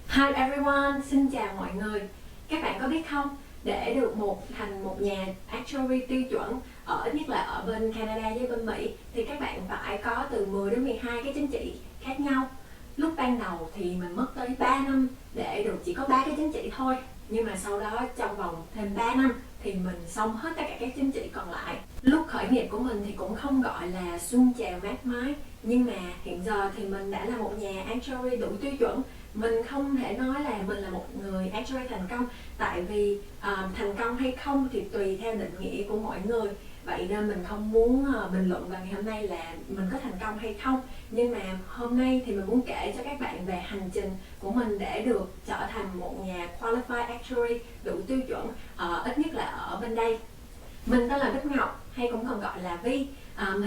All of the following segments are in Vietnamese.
Hi everyone, xin chào mọi người. Các bạn có biết không, để được thành một nhà actuary tiêu chuẩn ít nhất là ở bên Canada với bên Mỹ thì các bạn phải có từ 10 đến 12 cái chứng chỉ khác nhau. Lúc ban đầu thì mình mất tới 3 năm để được chỉ có 3 cái chứng chỉ thôi. Nhưng mà sau đó trong vòng thêm 3 năm thì mình xong hết tất cả các chứng chỉ còn lại. Lúc khởi nghiệp của mình thì cũng không gọi là suôn sẻ mát mái, nhưng mà hiện giờ thì mình đã là một nhà actuary đủ tiêu chuẩn. Mình không thể nói là mình là một người actuary thành công, tại vì thành công hay không thì tùy theo định nghĩa của mỗi người. Vậy nên mình không muốn bình luận vào ngày hôm nay là mình có thành công hay không. Nhưng mà hôm nay thì mình muốn kể cho các bạn về hành trình của mình để được trở thành một nhà Qualified Actuary đủ tiêu chuẩn, ít nhất là ở bên đây. Mình tên là Bích Ngọc, hay cũng còn gọi là Vi.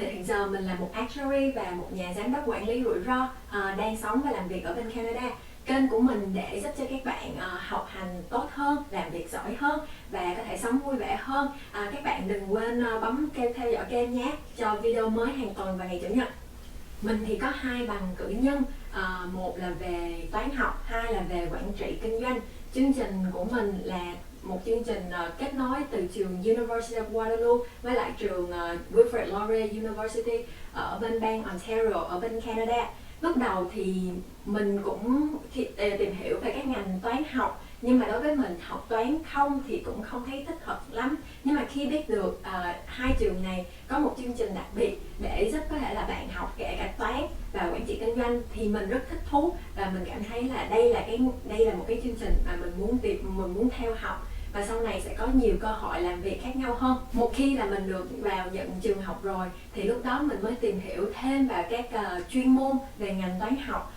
Hiện giờ mình là một actuary và một nhà giám đốc quản lý rủi ro, đang sống và làm việc ở bên Canada. Kênh của mình để giúp cho các bạn học hành tốt hơn, làm việc giỏi hơn và có thể sống vui vẻ hơn. Các bạn đừng quên bấm theo dõi kênh nhé, cho video mới hàng tuần vào ngày Chủ nhật. Mình thì có 2 bằng cử nhân, một là về toán học, 2 là về quản trị kinh doanh. Chương trình của mình là một chương trình kết nối từ trường University of Waterloo với lại trường Wilfrid Laurier University ở bên bang Ontario ở bên Canada. Lúc đầu thì mình cũng tìm hiểu về các ngành toán học, nhưng mà đối với mình học toán không thì cũng không thấy thích hợp lắm. Nhưng mà khi biết được hai trường này có một chương trình đặc biệt để giúp có thể là bạn học kể cả toán và quản trị kinh doanh thì mình rất thích thú, và mình cảm thấy là đây là một cái chương trình mà mình muốn theo học, và sau này sẽ có nhiều cơ hội làm việc khác nhau hơn. Một khi là mình được vào nhận trường học rồi thì lúc đó mình mới tìm hiểu thêm vào các chuyên môn về ngành toán học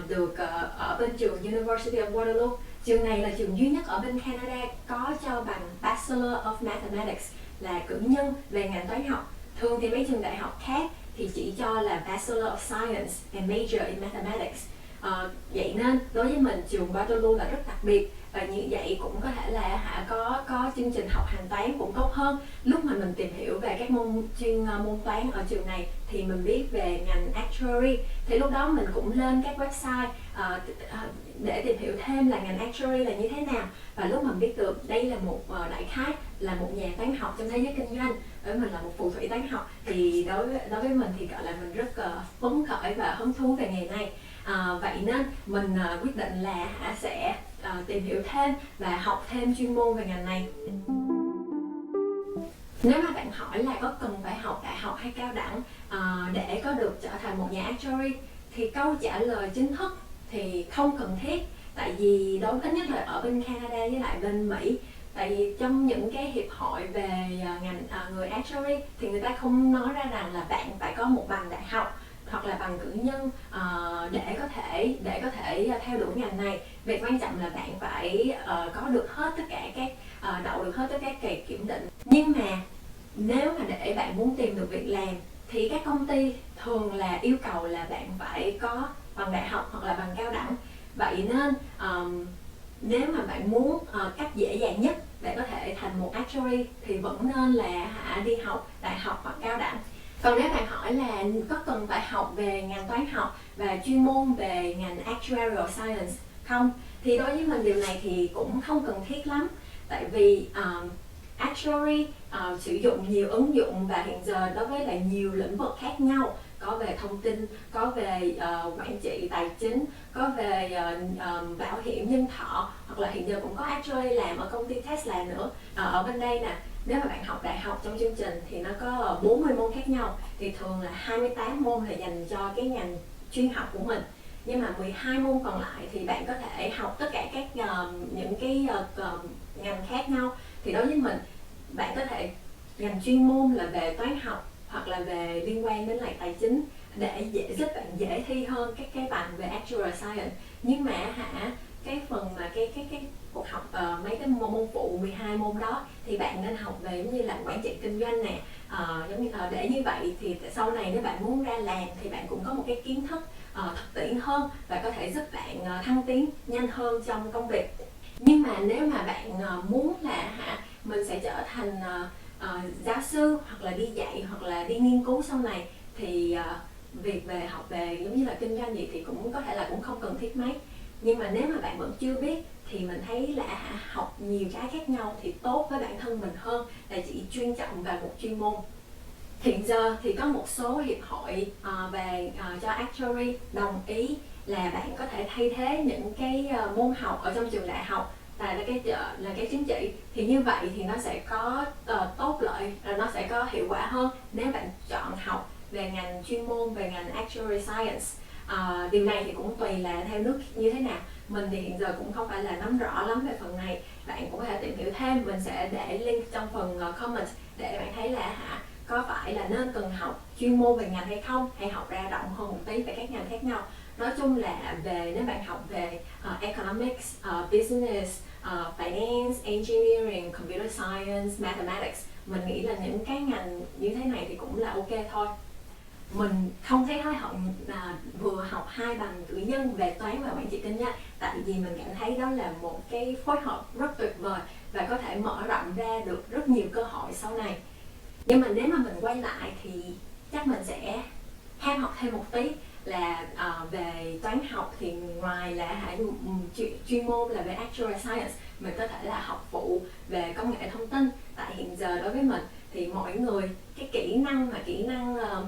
được ở bên trường University of Waterloo. Trường này là trường duy nhất ở bên Canada có cho bằng Bachelor of Mathematics, là cử nhân về ngành toán học. Thường thì mấy trường đại học khác thì chỉ cho là Bachelor of Science and Major in Mathematics. Vậy nên đối với mình trường Waterloo là rất đặc biệt, và như vậy cũng có thể là có chương trình học hành toán cũng tốt hơn. Lúc mà mình tìm hiểu về các môn toán ở trường này thì mình biết về ngành actuary, thì lúc đó mình cũng lên các website để tìm hiểu thêm là ngành actuary là như thế nào. Và lúc mình biết được đây là một đại khái là một nhà toán học trong thế giới kinh doanh, với mình là một phù thủy toán học, thì đối với mình thì gọi là mình rất phấn khởi và hứng thú về nghề này. Vậy nên mình quyết định là sẽ tìm hiểu thêm và học thêm chuyên môn về ngành này. Nếu mà bạn hỏi là có cần phải học đại học hay cao đẳng để có được trở thành một nhà actuary, thì câu trả lời chính thức thì không cần thiết. Tại vì ít nhất là ở bên Canada với lại bên Mỹ, tại vì trong những cái hiệp hội về ngành người actuary thì người ta không nói ra rằng là bạn phải có một bằng đại học hoặc là bằng cử nhân để có thể theo đuổi ngành này. Việc quan trọng là bạn phải có được hết tất cả các đậu được hết tất cả các kỳ kiểm định. Nhưng mà nếu mà để bạn muốn tìm được việc làm thì các công ty thường là yêu cầu là bạn phải có bằng đại học hoặc là bằng cao đẳng. Vậy nên nếu mà bạn muốn cách dễ dàng nhất để có thể thành một actuary thì vẫn nên là đi học đại học hoặc cao đẳng. Còn nếu bạn hỏi là có cần phải học về ngành toán học và chuyên môn về ngành actuarial science không, thì đối với mình điều này thì cũng không cần thiết lắm. Tại vì actuary sử dụng nhiều ứng dụng, và hiện giờ đối với lại nhiều lĩnh vực khác nhau, có về thông tin, có về quản trị tài chính, có về bảo hiểm nhân thọ, hoặc là hiện giờ cũng có actuary làm ở công ty Tesla nữa. Ở bên đây nè, nếu mà bạn học đại học trong chương trình thì nó có 40 môn khác nhau, thì thường là 28 môn là dành cho cái ngành chuyên học của mình. Nhưng mà 12 môn còn lại thì bạn có thể học tất cả các những cái ngành khác nhau. Thì đối với mình, bạn có thể ngành chuyên môn là về toán học hoặc là về liên quan đến lại tài chính để giúp bạn dễ thi hơn các cái bằng về actuarial science. Nhưng mà cái phần mà cái cuộc học mấy cái môn phụ 12 môn đó thì bạn nên học về giống như là quản trị kinh doanh nè, giống như để như vậy thì sau này nếu bạn muốn ra làm thì bạn cũng có một cái kiến thức thực tiễn hơn và có thể giúp bạn thăng tiến nhanh hơn trong công việc. Nhưng mà nếu mà bạn muốn là mình sẽ trở thành giáo sư hoặc là đi dạy hoặc là đi nghiên cứu sau này, thì việc về học về giống như là kinh doanh gì thì cũng có thể là cũng không cần thiết mấy. Nhưng mà nếu mà bạn vẫn chưa biết thì mình thấy là học nhiều cái khác nhau thì tốt với bản thân mình hơn là chỉ chuyên trọng vào một chuyên môn. Hiện giờ thì có một số hiệp hội về cho actuary đồng ý là bạn có thể thay thế những cái môn học ở trong trường đại học là cái chứng chỉ. Thì như vậy thì nó sẽ có tốt lợi, nó sẽ có hiệu quả hơn nếu bạn chọn học về ngành chuyên môn, về ngành actuary science. Điều này thì cũng tùy là theo nước như thế nào. Mình thì hiện giờ cũng không phải là nắm rõ lắm về phần này, bạn cũng có thể tìm hiểu thêm. Mình sẽ để link trong phần comment để bạn thấy là có phải là nên cần học chuyên môn về ngành hay không, hay học ra rộng hơn một tí về các ngành khác nhau. Nói chung là nếu bạn học về economics, business, finance, engineering, computer science, mathematics, mình nghĩ là những cái ngành như thế này thì cũng là ok thôi. Mình không thấy hối hận vừa học 2 bằng cử nhân về toán và quản trị kinh doanh, tại vì mình cảm thấy đó là một cái phối hợp rất tuyệt vời và có thể mở rộng ra được rất nhiều cơ hội sau này. Nhưng mà nếu mà mình quay lại thì chắc mình sẽ ham học thêm một tí là về toán học. Thì ngoài là chuyên môn là về actuarial science, mình có thể là học phụ về công nghệ thông tin. Tại hiện giờ đối với mình thì mỗi người cái kỹ năng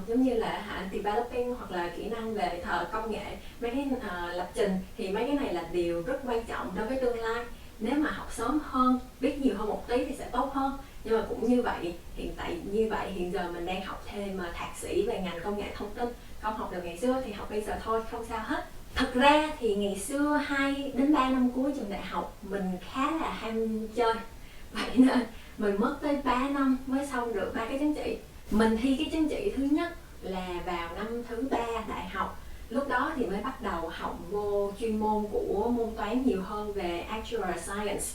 giống như là developing hoặc là kỹ năng về công nghệ, mấy cái lập trình, thì mấy cái này là điều rất quan trọng đối với tương lai. Nếu mà học sớm hơn, biết nhiều hơn một tí thì sẽ tốt hơn. Nhưng mà cũng như vậy, hiện giờ mình đang học thêm thạc sĩ về ngành công nghệ thông tin. Không học được ngày xưa thì học bây giờ thôi, không sao hết. Thật ra thì ngày xưa 2 đến 3 năm cuối trường đại học mình khá là ham chơi, vậy nên mình mất tới 3 năm mới xong được 3 cái chứng chỉ. Mình thi cái chứng chỉ thứ nhất là vào năm thứ 3 đại học. Lúc đó thì mới bắt đầu học vô chuyên môn của môn toán nhiều hơn về actuarial science.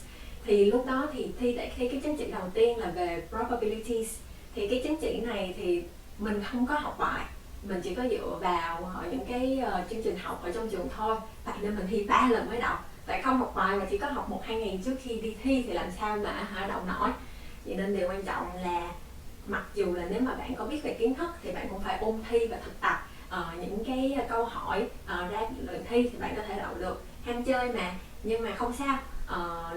Thì lúc đó thì thi cái chứng chỉ đầu tiên là về probabilities. Thì cái chứng chỉ này thì mình không có học bài, mình chỉ có dựa vào những cái chương trình học ở trong trường thôi. Vậy nên mình thi 3 lần mới đậu. Tại không học bài mà chỉ có học 1-2 ngày trước khi đi thi thì làm sao mà đậu nổi. Vậy nên điều quan trọng là mặc dù là nếu mà bạn có biết về kiến thức thì bạn cũng phải ôn thi và thực tập những cái câu hỏi ra luyện thi thì bạn có thể đậu được. Ham chơi mà, nhưng mà không sao.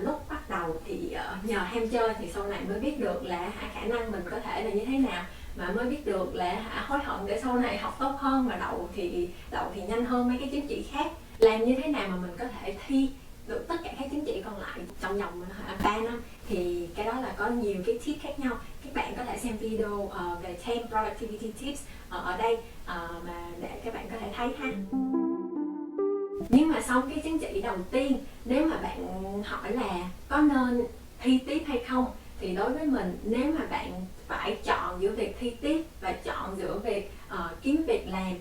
Lúc bắt đầu thì nhờ ham chơi thì sau này mới biết được là khả năng mình có thể là như thế nào, mà mới biết được là hối hận để sau này học tốt hơn, mà đậu thì nhanh hơn mấy cái chứng chỉ khác. Làm như thế nào mà mình có thể thi được tất cả các chứng chỉ còn lại trong vòng 3 năm thì cái đó là có nhiều cái tip khác nhau. Các bạn có thể xem video về 10 productivity tips ở đây mà để các bạn có thể thấy ha. Nhưng mà xong cái chứng chỉ đầu tiên, nếu mà bạn hỏi là có nên thi tiếp hay không, thì đối với mình, nếu mà bạn phải chọn giữa việc thi tiếp và chọn giữa việc kiếm việc làm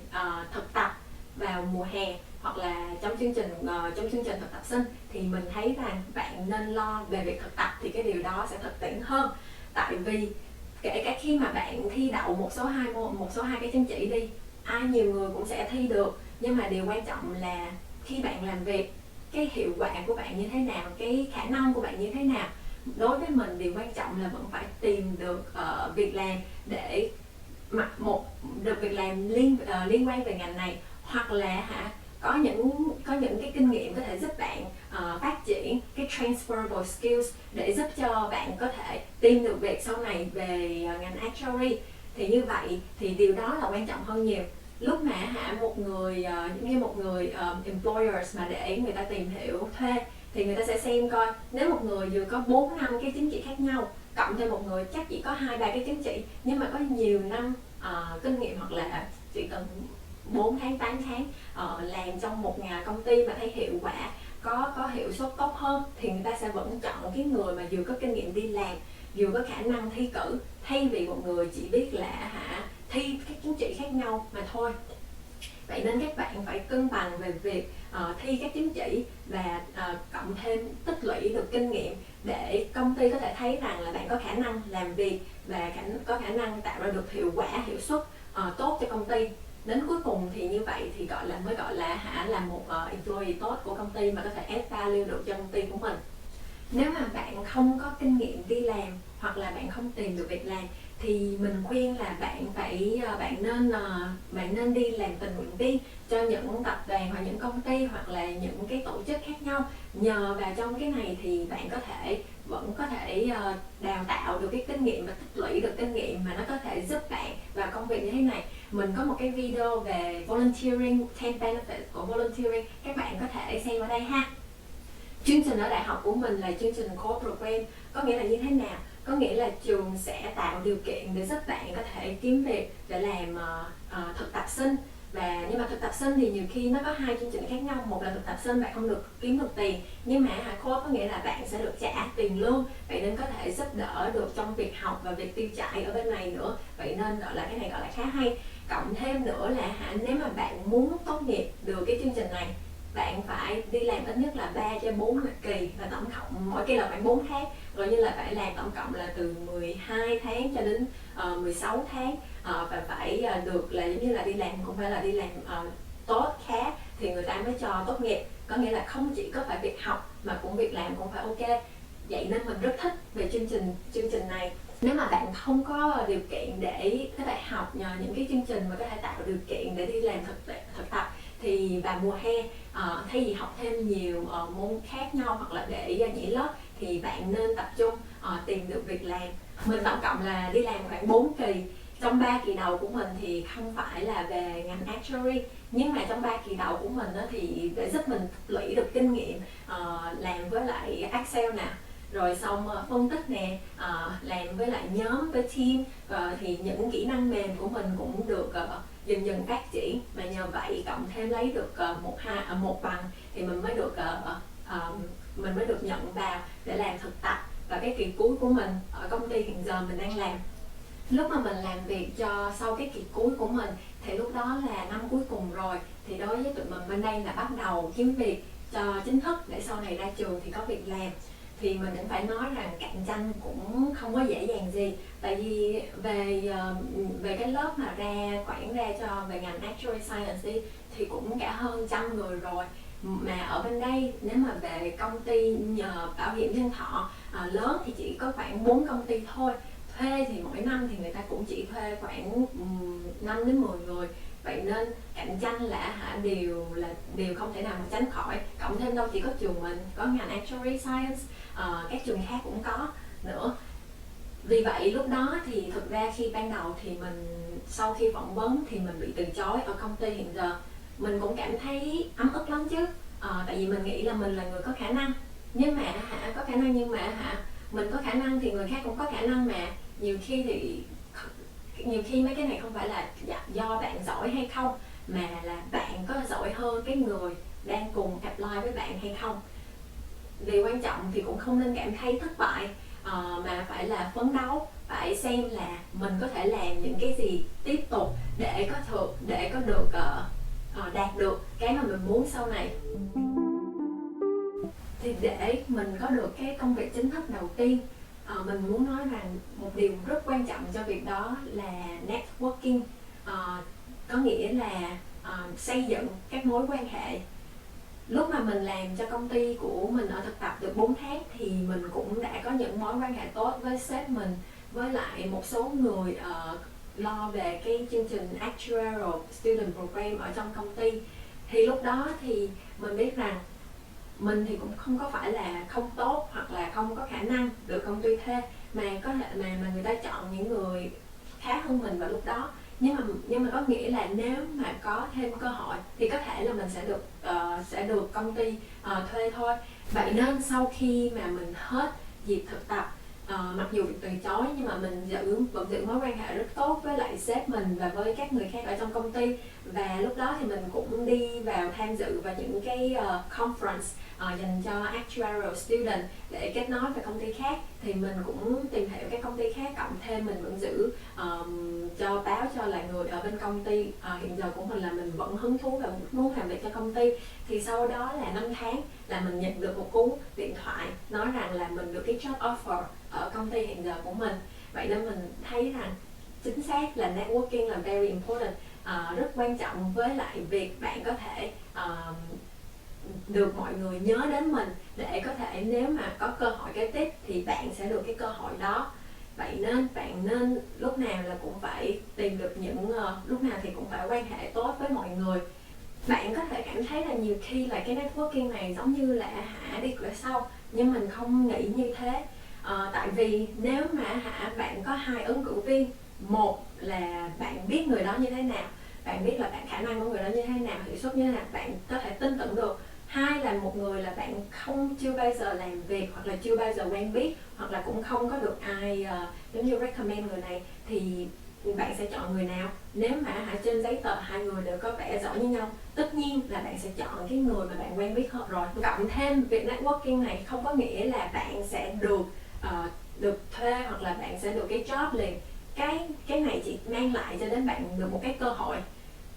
thực tập vào mùa hè hoặc là trong chương trình thực tập sinh, thì mình thấy rằng bạn nên lo về việc thực tập, thì cái điều đó sẽ thực tiễn hơn. Tại vì kể cả khi mà bạn thi đậu một số hai cái chứng chỉ đi, nhiều người cũng sẽ thi được, nhưng mà điều quan trọng là khi bạn làm việc, cái hiệu quả của bạn như thế nào, cái khả năng của bạn như thế nào. Đối với mình, điều quan trọng là vẫn phải tìm được việc làm để được việc làm liên quan về ngành này, hoặc là có những cái kinh nghiệm có thể giúp bạn phát triển cái transferable skills để giúp cho bạn có thể tìm được việc sau này về ngành actuary. Thì như vậy thì điều đó là quan trọng hơn nhiều. Lúc mà một người employers mà để người ta tìm hiểu thuê thì người ta sẽ xem coi, nếu một người vừa có 4-5 cái chứng chỉ khác nhau, cộng thêm một người chắc chỉ có 2-3 cái chứng chỉ nhưng mà có nhiều năm kinh nghiệm, hoặc là chỉ cần 4 tháng 8 tháng làm trong một công ty mà thấy hiệu quả, có hiệu suất tốt hơn, thì người ta sẽ vẫn chọn cái người mà vừa có kinh nghiệm đi làm, vừa có khả năng thi cử, thay vì một người chỉ biết là thi các chứng chỉ khác nhau mà thôi. Vậy nên các bạn phải cân bằng về việc thi các chứng chỉ và cộng thêm tích lũy được kinh nghiệm để công ty có thể thấy rằng là bạn có khả năng làm việc và có khả năng tạo ra được hiệu suất tốt cho công ty. Đến cuối cùng thì như vậy thì mới gọi là một employee tốt của công ty, mà có thể add value được cho công ty của mình. Nếu mà bạn không có kinh nghiệm đi làm hoặc là bạn không tìm được việc làm thì mình khuyên là bạn nên đi làm tình nguyện viên cho những tập đoàn hoặc những công ty hoặc là những cái tổ chức khác nhau. Nhờ vào trong cái này thì bạn vẫn có thể đào tạo được cái kinh nghiệm và tích lũy được kinh nghiệm mà nó có thể giúp bạn vào công việc như thế này. Mình có một cái video về volunteering, 10 benefits của volunteering, các bạn có thể xem ở đây ha. Chương trình ở đại học của mình là chương trình core program, có nghĩa là như thế nào? Có nghĩa là trường sẽ tạo điều kiện để giúp bạn có thể kiếm việc để làm thực tập sinh. Nhưng mà thực tập sinh thì nhiều khi nó có hai chương trình khác nhau. Một là thực tập sinh bạn không được kiếm được tiền, nhưng mà core có nghĩa là bạn sẽ được trả tiền lương, vậy nên có thể giúp đỡ được trong việc học và việc tiêu chảy ở bên này nữa. Vậy nên cái này gọi là khá hay. Cộng thêm nữa là nếu mà bạn muốn tốt nghiệp được cái chương trình này, bạn phải đi làm ít nhất là 3 cho 4 kỳ, và tổng cộng mỗi kỳ là khoảng 4 tháng, rồi như là phải làm tổng cộng là từ 12 tháng cho đến 16 tháng, và phải được là giống như là đi làm, cũng phải là đi làm tốt khá thì người ta mới cho tốt nghiệp. Có nghĩa là không chỉ có phải việc học mà cũng việc làm cũng phải ok. Vậy nên mình rất thích về chương trình này. Nếu mà bạn không có điều kiện để có thể học nhờ những cái chương trình mà có thể tạo điều kiện để đi làm thực tập, thì vào mùa hè thay vì học thêm nhiều môn khác nhau hoặc là để nhảy lớp, thì bạn nên tập trung tìm được việc làm. Mình tổng cộng là đi làm khoảng 4 kỳ. Trong 3 kỳ đầu của mình thì không phải là về ngành actuary, nhưng mà trong 3 kỳ đầu của mình thì để giúp mình tích lũy được kinh nghiệm làm với lại Excel nè, rồi xong phân tích nè, làm với lại nhóm, với team, thì những kỹ năng mềm của mình cũng được dần dần phát triển. Mà nhờ vậy cộng thêm lấy được một bằng thì mình mới được nhận vào để làm thực tập. Và cái kỳ cuối của mình ở công ty hiện giờ mình đang làm, lúc mà mình làm việc sau cái kỳ cuối của mình thì lúc đó là năm cuối cùng rồi, thì đối với tụi mình bên đây là bắt đầu kiếm việc cho chính thức để sau này ra trường thì có việc làm. Thì mình cũng phải nói rằng cạnh tranh cũng không có dễ dàng gì, tại vì về cái lớp mà ra cho về ngành actuary science thì cũng cả hơn 100 người rồi. Mà ở bên đây nếu mà về công ty nhờ bảo hiểm nhân thọ lớn thì chỉ có khoảng 4 công ty thôi. Thuê thì mỗi năm thì người ta cũng chỉ thuê khoảng 5 đến 10 người. Vậy nên cạnh tranh là điều không thể nào mà tránh khỏi. Cộng thêm đâu chỉ có trường mình có ngành actuary science, các trường khác cũng có nữa. Vì vậy lúc đó thì thực ra khi ban đầu thì sau khi phỏng vấn thì mình bị từ chối ở công ty hiện giờ. Mình cũng cảm thấy ấm ức lắm chứ, tại vì mình nghĩ là mình là người có khả năng, nhưng mà mình có khả năng thì người khác cũng có khả năng. Mà nhiều khi mấy cái này không phải là do bạn giỏi hay không, mà là bạn có giỏi hơn cái người đang cùng apply với bạn hay không. Điều quan trọng thì cũng không nên cảm thấy thất bại, mà phải là phấn đấu, phải xem là mình có thể làm những cái gì tiếp tục để có được đạt được cái mà mình muốn sau này. Thì để mình có được cái công việc chính thức đầu tiên, mình muốn nói rằng một điều rất quan trọng cho việc đó là networking, có nghĩa là xây dựng các mối quan hệ. Lúc mà mình làm cho công ty của mình ở thực tập được 4 tháng thì mình cũng đã có những mối quan hệ tốt với sếp mình, với lại một số người lo về cái chương trình Actuarial Student Program ở trong công ty. Thì lúc đó thì mình biết rằng mình thì cũng không có phải là không tốt hoặc là không có khả năng được công ty thuê, mà có thể mà người ta chọn những người khá hơn mình vào lúc đó. Nhưng mà có nghĩa là nếu mà có thêm cơ hội thì có thể là mình sẽ được công ty thuê thôi. Vậy nên sau khi mà mình hết dịp thực tập, mặc dù bị từ chối nhưng mà mình vẫn giữ mối quan hệ rất tốt với lại sếp mình và với các người khác ở trong công ty. Và lúc đó thì mình cũng đi vào tham dự vào những cái conference dành cho actuarial student để kết nối với công ty khác. Thì mình cũng tìm hiểu các công ty khác, cộng thêm mình vẫn giữ báo cho lại người ở bên công ty hiện giờ của mình là mình vẫn hứng thú và muốn làm việc cho công ty. Thì sau đó là 5 tháng là mình nhận được một cú điện thoại nói rằng là mình được cái job offer ở công ty hiện giờ của mình. Vậy nên mình thấy rằng chính xác là networking là very important, rất quan trọng, với lại việc bạn có thể được mọi người nhớ đến mình để có thể nếu mà có cơ hội kế tiếp thì bạn sẽ được cái cơ hội đó. Vậy nên bạn nên lúc nào là cũng phải tìm được những lúc nào thì cũng phải quan hệ tốt với mọi người. Bạn có thể cảm thấy là nhiều khi là cái networking này giống như là đi cửa sau, nhưng mình không nghĩ như thế. Tại vì nếu mà bạn có hai ứng cử viên, một là bạn biết người đó như thế nào, bạn biết là khả năng của người đó như thế nào, hiệu suất như thế nào, bạn có thể tin tưởng được. Hai là một người là bạn chưa bao giờ làm việc, hoặc là chưa bao giờ quen biết, hoặc là cũng không có được ai giống như recommend người này, thì bạn sẽ chọn người nào? Nếu mà trên giấy tờ hai người đều có vẻ giỏi như nhau, tất nhiên là bạn sẽ chọn cái người mà bạn quen biết hơn rồi. Cộng thêm việc networking này không có nghĩa là bạn sẽ được thuê hoặc là bạn sẽ được cái job liền. Cái này chỉ mang lại cho đến bạn được một cái cơ hội.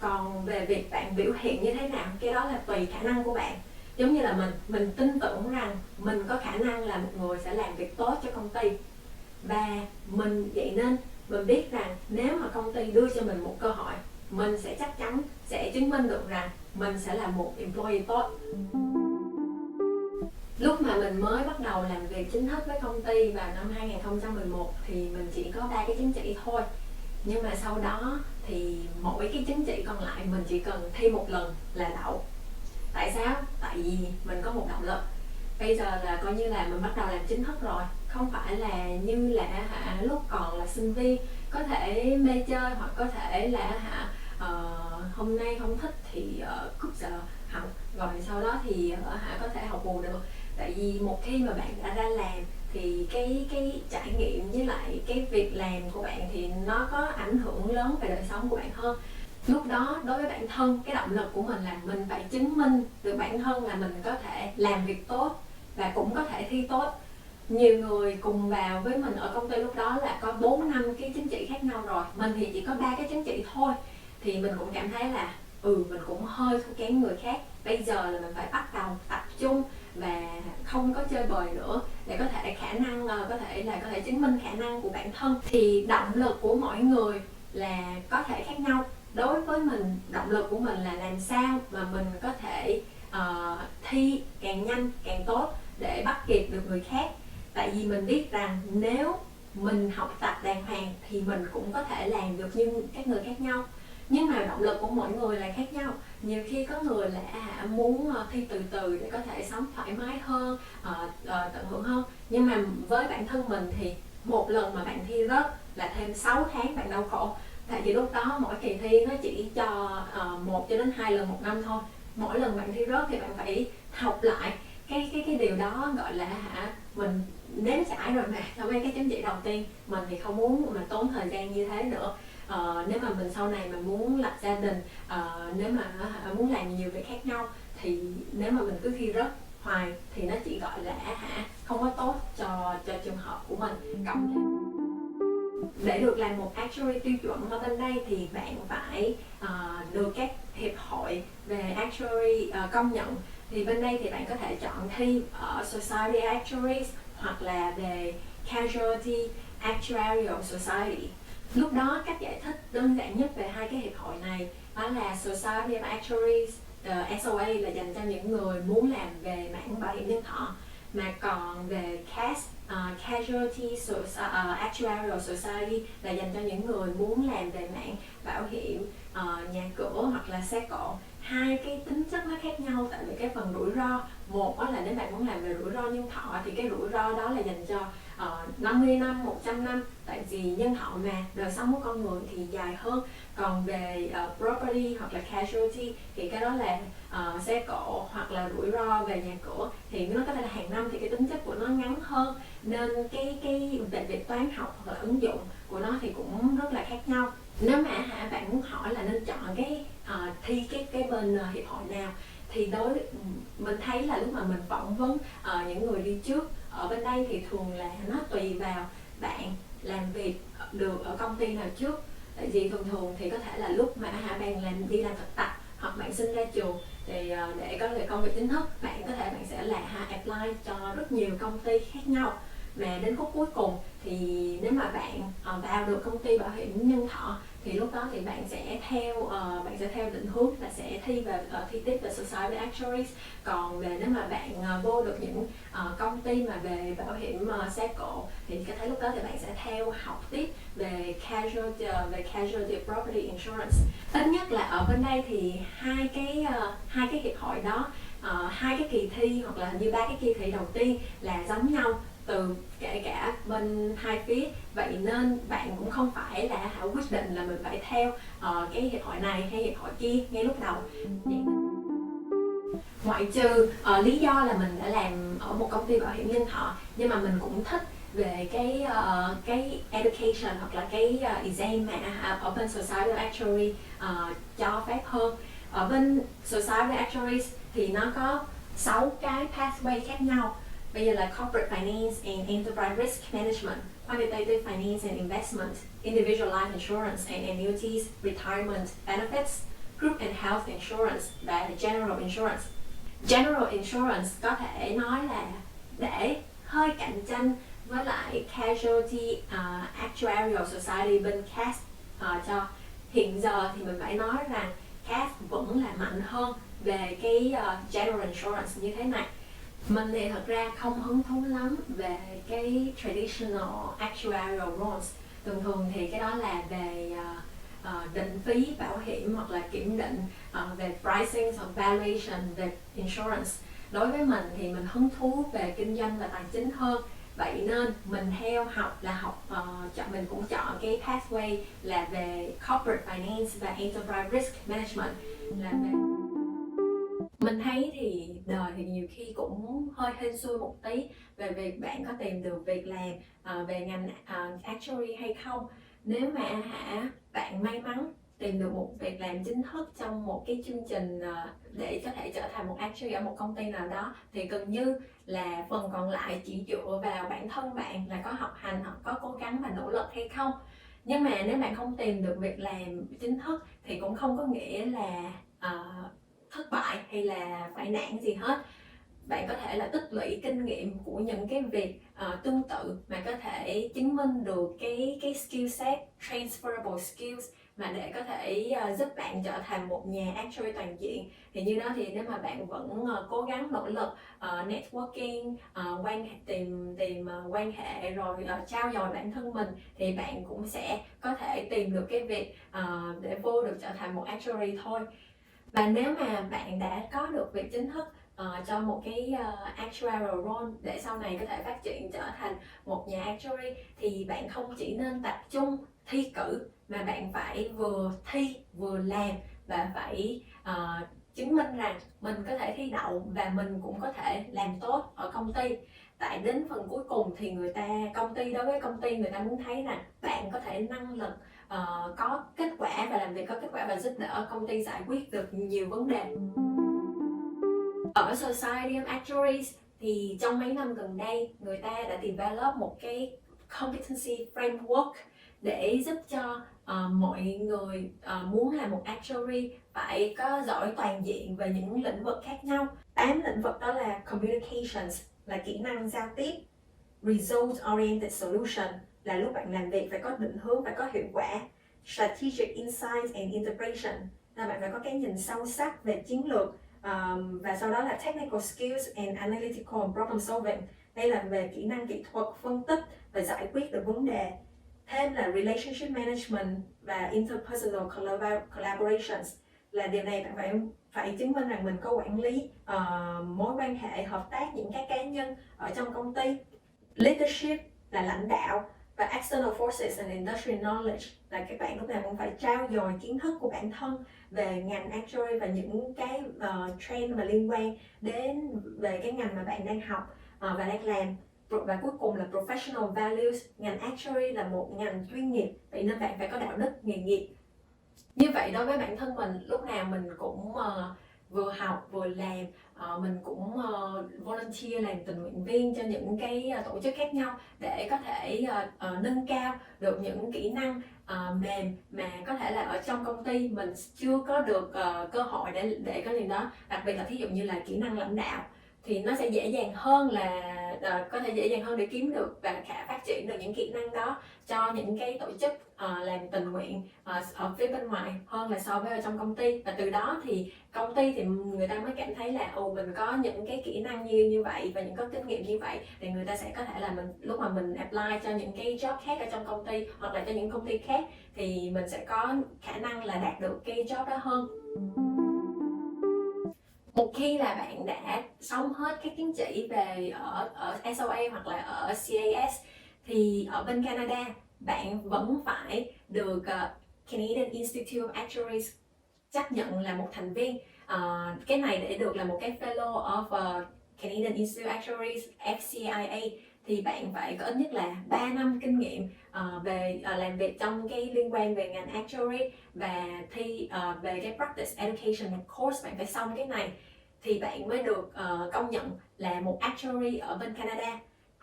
Còn về việc bạn biểu hiện như thế nào, cái đó là tùy khả năng của bạn. Giống như là mình tin tưởng rằng mình có khả năng là một người sẽ làm việc tốt cho công ty, và vậy nên mình biết rằng nếu mà công ty đưa cho mình một cơ hội, mình sẽ chắc chắn sẽ chứng minh được rằng mình sẽ là một employee tốt. Lúc mà mình mới bắt đầu làm việc chính thức với công ty vào năm 2011 thì mình chỉ có 3 cái chứng chỉ thôi. Nhưng mà sau đó thì mỗi cái chứng chỉ còn lại mình chỉ cần thi một lần là đậu. Tại sao? Tại vì mình có một động lực. Bây giờ là coi như là mình bắt đầu làm chính thức rồi, không phải là như là lúc còn là sinh viên có thể mê chơi, hoặc có thể là hôm nay không thích thì cúp giờ học, rồi sau đó thì có thể học bù được. Tại vì một khi mà bạn đã ra làm thì cái trải nghiệm với lại cái việc làm của bạn thì nó có ảnh hưởng lớn về đời sống của bạn hơn. Lúc đó đối với bản thân, cái động lực của mình là mình phải chứng minh được bản thân là mình có thể làm việc tốt và cũng có thể thi tốt. Nhiều người cùng vào với mình ở công ty lúc đó là có 4-5 cái chứng chỉ khác nhau rồi, mình thì chỉ có 3 cái chứng chỉ thôi. Thì mình cũng cảm thấy là mình cũng hơi thua kém người khác. Bây giờ là mình phải bắt đầu tập trung và không có chơi bời nữa, để có thể có thể chứng minh khả năng của bản thân. Thì động lực của mỗi người là có thể khác nhau. Đối với mình, động lực của mình là làm sao mà mình có thể thi càng nhanh càng tốt để bắt kịp được người khác. Tại vì mình biết rằng nếu mình học tập đàng hoàng thì mình cũng có thể làm được như các người khác nhau. Nhưng mà động lực của mỗi người là khác nhau. Nhiều khi có người là muốn thi từ từ để có thể sống thoải mái hơn, tận hưởng hơn. Nhưng mà với bản thân mình thì một lần mà bạn thi rớt là thêm 6 tháng bạn đau khổ. Tại vì lúc đó mỗi kỳ thi nó chỉ cho 1 cho đến 2 lần một năm thôi. Mỗi lần bạn thi rớt thì bạn phải học lại cái điều đó, gọi là mình nếm trải rồi mà. Trong mấy cái chứng chỉ đầu tiên mình thì không muốn mà tốn thời gian như thế nữa. Nếu mà mình sau này mà muốn lập gia đình, nếu mà muốn làm nhiều việc khác nhau, thì nếu mà mình cứ thi rớt hoài thì nó chỉ gọi là không có tốt cho trường hợp của mình. Cộng thêm để được làm một actuary tiêu chuẩn ở bên đây thì bạn phải được các hiệp hội về actuary công nhận. Thì bên đây thì bạn có thể chọn thi ở Society Actuaries hoặc là về Casualty Actuarial Society. Lúc đó cách giải thích đơn giản nhất về hai cái hiệp hội này đó là Society of Actuaries, SOA là dành cho những người muốn làm về mảng bảo hiểm nhân thọ, mà còn về Casualty Actuarial Society là dành cho những người muốn làm về mảng bảo hiểm nhà cửa hoặc là xe cộ. Hai cái tính chất nó khác nhau tại vì cái phần rủi ro, một là nếu bạn muốn làm về rủi ro nhân thọ thì cái rủi ro đó là dành cho 50 năm, 100 năm, tại vì nhân thọ mà đời sống của con người thì dài hơn. Còn về property hoặc là casualty thì cái đó là xe cộ hoặc là rủi ro về nhà cửa thì nó có thể là hàng năm, thì cái tính chất của nó ngắn hơn, nên cái về việc toán học hoặc là ứng dụng của nó thì cũng rất là khác nhau. Nếu mà bạn muốn hỏi là nên chọn thi cái bên hiệp hội nào, thì mình thấy là lúc mà mình phỏng vấn những người đi trước ở bên đây thì thường là nó tùy vào bạn làm việc được ở công ty nào trước. Tại vì thường thì có thể là lúc mà bạn đi làm thực tập hoặc bạn sinh ra trường thì để có được công việc chính thức, bạn sẽ là apply cho rất nhiều công ty khác nhau. Mà đến khúc cuối cùng thì nếu mà bạn vào được công ty bảo hiểm nhân thọ thì lúc đó thì bạn sẽ theo định hướng là sẽ thi tiếp về Society Actuaries. Còn về nếu mà bạn vô được những công ty mà về bảo hiểm cycle thì có thể lúc đó thì bạn sẽ theo học tiếp về casualty property insurance. Ít nhất là ở bên đây thì hai cái hiệp hội đó, hai cái kỳ thi hoặc là hình như ba cái kỳ thi đầu tiên là giống nhau kể cả bên hai phía. Vậy nên bạn cũng không phải là quyết định là mình phải theo cái hiệp hội này hay hiệp hội kia ngay lúc đầu. Ngoại trừ lý do là mình đã làm ở một công ty bảo hiểm nhân thọ, nhưng mà mình cũng thích về cái education hoặc là cái exam mà ở bên Society Actuary cho phép hơn. Ở bên Society Actuaries thì nó có 6 cái pathway khác nhau. Bây giờ là Corporate Finance and Enterprise Risk Management, Quantitative Finance and Investment, Individual Life Insurance and Annuities, Retirement Benefits, Group and Health Insurance và General Insurance. General Insurance có thể nói là để hơi cạnh tranh với lại Casualty Actuarial Society bên CAS cho. Hiện giờ thì mình phải nói rằng CAS vẫn là mạnh hơn về cái General Insurance như thế này. Mình thì thật ra không hứng thú lắm về cái Traditional Actuarial Rules. Thường thì cái đó là về định phí bảo hiểm hoặc là kiểm định về pricing hoặc valuation về insurance. Đối với mình thì mình hứng thú về kinh doanh và tài chính hơn. Vậy nên mình mình cũng chọn cái pathway là về Corporate Finance và Enterprise Risk Management. Mình thấy thì đời thì nhiều khi cũng hơi hên xui một tí về việc bạn có tìm được việc làm về ngành actuary hay không. Nếu mà bạn may mắn tìm được một việc làm chính thức trong một cái chương trình để có thể trở thành một actuary ở một công ty nào đó, thì gần như là phần còn lại chỉ dựa vào bản thân bạn là có học hành hoặc có cố gắng và nỗ lực hay không. Nhưng mà nếu bạn không tìm được việc làm chính thức thì cũng không có nghĩa là thất bại hay là phải nản gì hết. Bạn có thể là tích lũy kinh nghiệm của những cái việc tương tự mà có thể chứng minh được cái skill set, transferable skills mà để có thể giúp bạn trở thành một nhà actuary toàn diện. Thì như đó thì nếu mà bạn vẫn cố gắng nỗ lực networking, tìm quan hệ rồi trau dồi bản thân mình, thì bạn cũng sẽ có thể tìm được cái việc để vô được trở thành một actuary thôi. Và nếu mà bạn đã có được việc chính thức cho một cái actuarial role để sau này có thể phát triển trở thành một nhà actuary, thì bạn không chỉ nên tập trung thi cử mà bạn phải vừa thi vừa làm và phải chứng minh rằng mình có thể thi đậu và mình cũng có thể làm tốt ở công ty. Tại đến phần cuối cùng thì đối với công ty người ta muốn thấy rằng bạn có thể năng lực có kết quả và làm việc có kết quả và giúp đỡ công ty giải quyết được nhiều vấn đề. Ở Society of Actuaries thì trong mấy năm gần đây người ta đã develop một cái competency framework để giúp cho mọi người muốn làm một actuary phải có giỏi toàn diện về những lĩnh vực khác nhau. 8 lĩnh vực đó là communications, là kỹ năng giao tiếp, result oriented solution, là lúc bạn làm việc phải có định hướng, phải có hiệu quả, strategic insight and integration, là bạn phải có cái nhìn sâu sắc về chiến lược, và sau đó là technical skills and analytical problem solving, đây là về kỹ năng kỹ thuật, phân tích và giải quyết được vấn đề. Thêm là relationship management và interpersonal collaborations, là điều này bạn phải chứng minh rằng mình có quản lý mối quan hệ, hợp tác những các cá nhân ở trong công ty. Leadership là lãnh đạo, và external forces and industry knowledge, là các bạn lúc nào cũng phải trau dồi kiến thức của bản thân về ngành actuary và những cái trend mà liên quan đến về cái ngành mà bạn đang học và đang làm. Và cuối cùng là professional values, ngành actuary là một ngành chuyên nghiệp, vậy nên bạn phải có đạo đức nghề nghiệp. Như vậy đối với bản thân mình, lúc nào mình cũng vừa học vừa làm, mình cũng volunteer làm tình nguyện viên cho những cái tổ chức khác nhau để có thể nâng cao được những kỹ năng mềm mà có thể là ở trong công ty mình chưa có được cơ hội để có điều đó. Đặc biệt là thí dụ như là kỹ năng lãnh đạo thì nó sẽ dễ dàng hơn là có thể dễ dàng hơn để kiếm được và phát triển được những kỹ năng đó cho những cái tổ chức làm tình nguyện ở phía bên ngoài hơn là so với ở trong công ty. Và từ đó thì công ty thì người ta mới cảm thấy là mình có những cái kỹ năng như vậy và những có kinh nghiệm như vậy, thì người ta sẽ có thể là lúc mà mình apply cho những cái job khác ở trong công ty hoặc là cho những công ty khác thì mình sẽ có khả năng là đạt được cái job đó hơn. Một khi là bạn đã xong hết các chứng chỉ về ở SOA hoặc là ở CAS thì ở bên Canada bạn vẫn phải được Canadian Institute of Actuaries chấp nhận là một thành viên. Cái này để được là một cái Fellow of Canadian Institute of Actuaries FCIA thì bạn phải có ít nhất là 3 năm kinh nghiệm về làm việc trong cái liên quan về ngành actuary và thi về cái practice education course. Bạn phải xong cái này thì bạn mới được công nhận là một actuary ở bên Canada.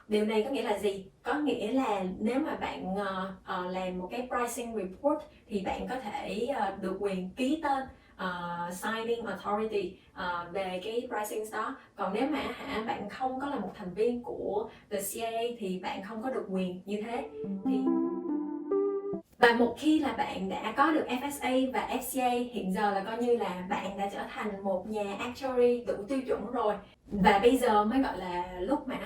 Điều này có nghĩa là gì? Có nghĩa là nếu mà bạn làm một cái pricing report thì bạn có thể được quyền ký tên signing authority về cái pricing đó. Còn nếu mà bạn không có là một thành viên của the CAA thì bạn không có được quyền như thế. Và một khi là bạn đã có được FSA và FCA, hiện giờ là coi như là bạn đã trở thành một nhà actuary đủ tiêu chuẩn rồi. Và bây giờ mới gọi là lúc mà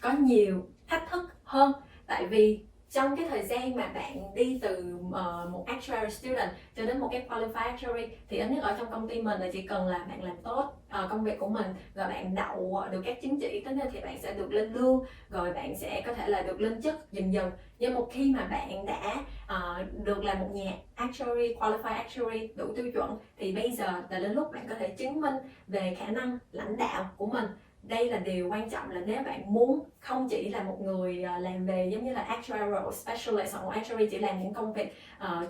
có nhiều thách thức hơn. Tại vì trong cái thời gian mà bạn đi từ một actuary student cho đến một cái qualified actuary thì ít nhất ở trong công ty mình là chỉ cần là bạn làm tốt công việc của mình và bạn đậu được các chứng chỉ, tất nhiên thì bạn sẽ được lên lương, rồi bạn sẽ có thể là được lên chức dần dần. Nhưng một khi mà bạn đã được là một nhà actuary, qualified actuary đủ tiêu chuẩn thì bây giờ là đến lúc bạn có thể chứng minh về khả năng lãnh đạo của mình. Đây là điều quan trọng, là nếu bạn muốn không chỉ là một người làm về giống như là actuarial specialist hoặc một actuary chỉ làm những công việc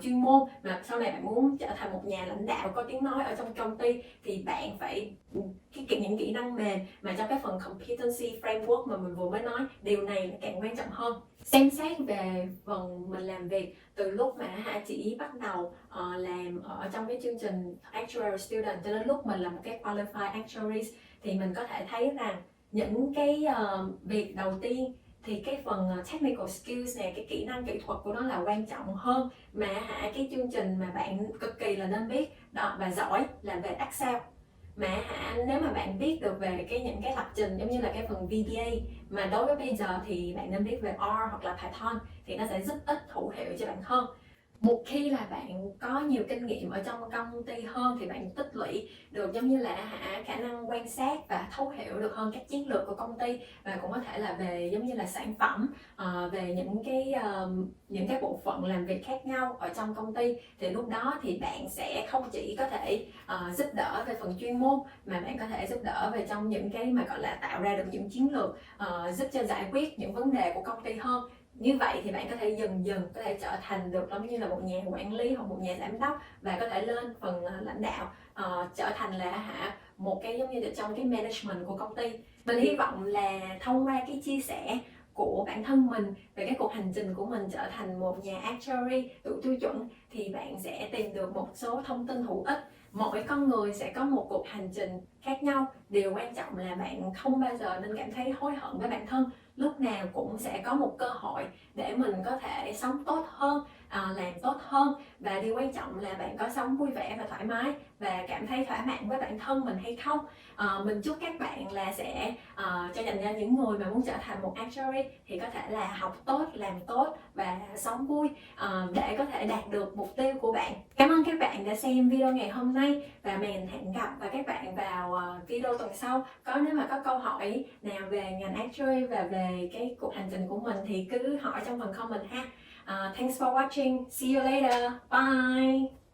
chuyên môn, mà sau này bạn muốn trở thành một nhà lãnh đạo có tiếng nói ở trong công ty thì bạn phải những kỹ năng mềm mà trong cái phần competency framework mà mình vừa mới nói, điều này càng quan trọng hơn. Xem xét về phần mình làm việc từ lúc mà chỉ bắt đầu làm ở trong cái chương trình actuarial student cho đến lúc mình là một cái qualified actuary thì mình có thể thấy rằng những cái việc đầu tiên thì cái phần technical skills này, cái kỹ năng kỹ thuật của nó là quan trọng hơn, mà cái chương trình mà bạn cực kỳ là nên biết đó và giỏi là về Excel. Mà nếu mà bạn biết được về những cái lập trình giống như là cái phần VBA, mà đối với bây giờ thì bạn nên biết về R hoặc là Python thì nó sẽ giúp ích hữu hiệu cho bạn hơn. Một khi là bạn có nhiều kinh nghiệm ở trong công ty hơn thì bạn tích lũy được giống như là khả năng quan sát và thấu hiểu được hơn các chiến lược của công ty, và cũng có thể là về giống như là sản phẩm, về những cái bộ phận làm việc khác nhau ở trong công ty. Thì lúc đó thì bạn sẽ không chỉ có thể giúp đỡ về phần chuyên môn mà bạn có thể giúp đỡ về trong những cái mà gọi là tạo ra được những chiến lược giúp cho giải quyết những vấn đề của công ty hơn. Như vậy thì bạn có thể dần dần có thể trở thành được giống như là một nhà quản lý hoặc một nhà giám đốc và có thể lên phần lãnh đạo, trở thành là một cái giống như là trong cái management của công ty. Mình hy vọng là thông qua cái chia sẻ của bản thân mình về cái cuộc hành trình của mình trở thành một nhà actuary đủ tiêu chuẩn thì bạn sẽ tìm được một số thông tin hữu ích. Mỗi con người sẽ có một cuộc hành trình khác nhau. Điều quan trọng là bạn không bao giờ nên cảm thấy hối hận với bản thân. Lúc nào cũng sẽ có một cơ hội để mình có thể sống tốt hơn, làm tốt hơn. Và điều quan trọng là bạn có sống vui vẻ và thoải mái và cảm thấy thỏa mãn với bản thân mình hay không. Mình chúc các bạn là sẽ cho dành cho những người mà muốn trở thành một actuary thì có thể là học tốt, làm tốt và sống vui để có thể đạt được mục tiêu của bạn. Cảm ơn các bạn đã xem video ngày hôm nay và mình hẹn gặp các bạn vào video tuần sau. Nếu mà có câu hỏi nào về ngành actuary và về cái cuộc hành trình của mình thì cứ hỏi trong phần comment ha. Thanks for watching. See you later. Bye.